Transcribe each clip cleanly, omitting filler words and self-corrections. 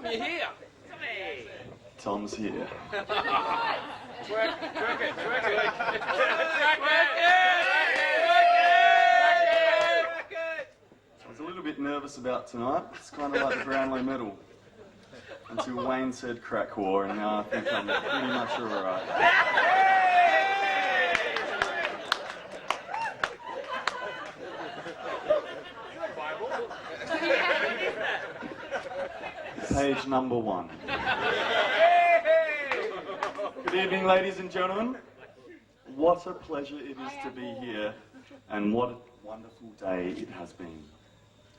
Tom, you're here. Tommy. Tom's here. Twerk it. I was a little bit nervous about tonight. It's kind of like the Brownlow medal. Until Wayne said Crackwhore, and now I think I'm pretty much alright. Page number 1. Good evening, ladies and gentlemen. What a pleasure it is to be here, and what a wonderful day it has been.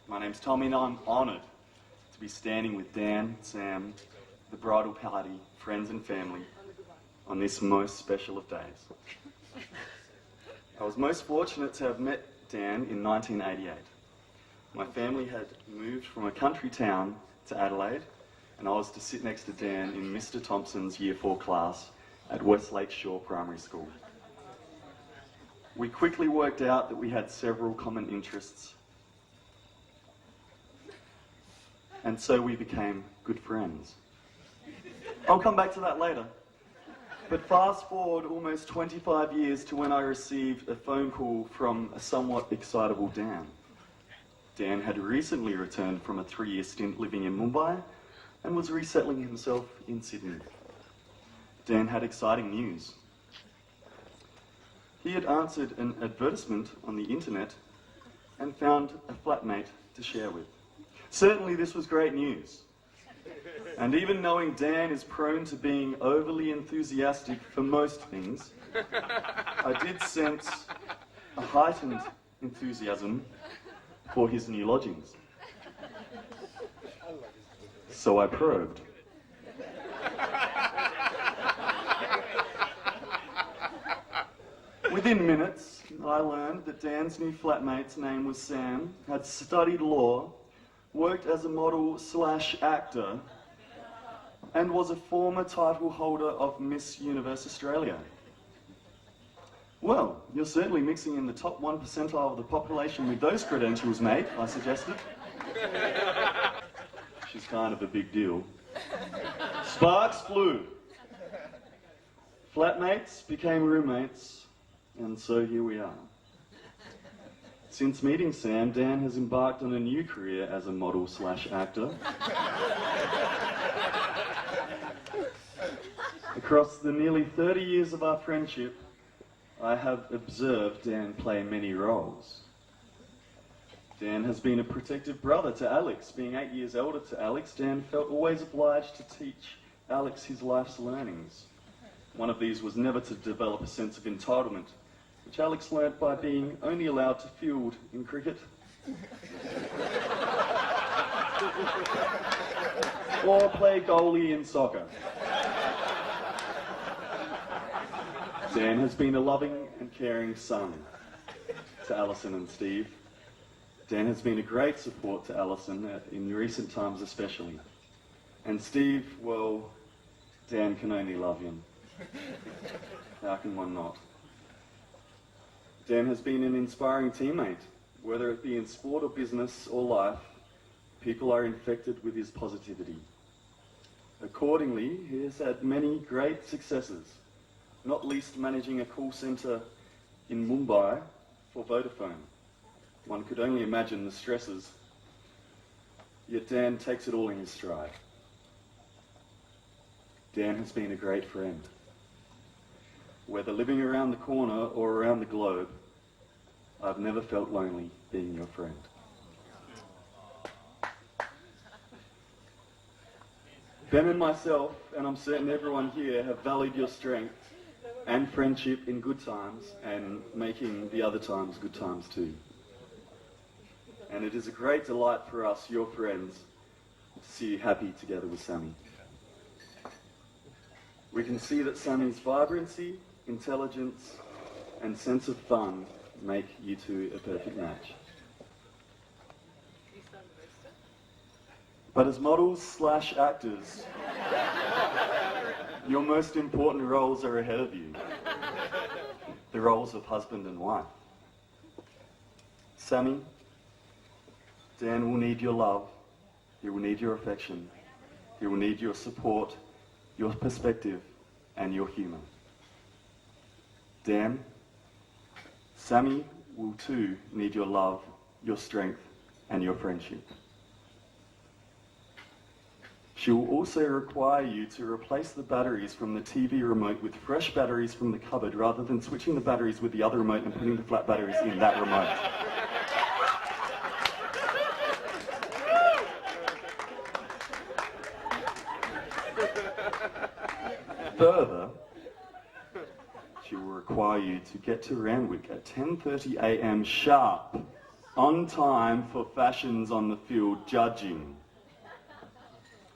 My name's Tommy, and I'm honoured to be standing with Dan, Sam, the bridal party, friends and family, on this most special of days. I was most fortunate to have met Dan in 1988. My family had moved from a country town to Adelaide, and I was to sit next to Dan in Mr. Thompson's Year 4 class at Westlake Shore Primary School. We quickly worked out that we had several common interests, and so we became good friends. I'll come back to that later. But fast forward almost 25 years to when I received a phone call from a somewhat excitable Dan. Dan had recently returned from a 3-year stint living in Mumbai and was resettling himself in Sydney. Dan had exciting news. He had answered an advertisement on the internet and found a flatmate to share with. Certainly this was great news. And even knowing Dan is prone to being overly enthusiastic for most things, I did sense a heightened enthusiasm for his new lodgings. So I probed. Within minutes, I learned that Dan's new flatmate's name was Sam, had studied law, worked as a model/actor, and was a former title holder of Miss Universe Australia. Well, you're certainly mixing in the top 1 percentile of the population with those credentials, mate, I suggested. She's kind of a big deal. Sparks flew. Flatmates became roommates, and so here we are. Since meeting Sam, Dan has embarked on a new career as a model/actor. Across the nearly 30 years of our friendship, I have observed Dan play many roles. Dan has been a protective brother to Alex. Being 8 years older to Alex, Dan felt always obliged to teach Alex his life's learnings. One of these was never to develop a sense of entitlement, which Alex learnt by being only allowed to field in cricket. Or play goalie in soccer. Dan has been a loving and caring son to Alison and Steve. Dan has been a great support to Alison in recent times especially. And Steve, well, Dan can only love him. How can one not? Dan has been an inspiring teammate. Whether it be in sport or business or life, people are infected with his positivity. Accordingly, he has had many great successes, not least managing a call centre in Mumbai for Vodafone. One could only imagine the stresses, yet Dan takes it all in his stride. Dan has been a great friend. Whether living around the corner or around the globe, I've never felt lonely being your friend. Ben and myself, and I'm certain everyone here, have valued your strength and friendship in good times and making the other times good times too. And it is a great delight for us, your friends, to see you happy together with Sammy. We can see that Sammy's vibrancy, intelligence, and sense of fun make you two a perfect match. But as models/actors, your most important roles are ahead of you. The roles of husband and wife. Sammy, Dan will need your love, he will need your affection, He will need your support, your perspective, and your humour. Dan, Sammy will too need your love, your strength, and your friendship. She will also require you to replace the batteries from the TV remote with fresh batteries from the cupboard rather than switching the batteries with the other remote and putting the flat batteries in that remote. Further, she will require you to get to Randwick at 10:30 a.m. sharp, on time for Fashions on the Field judging.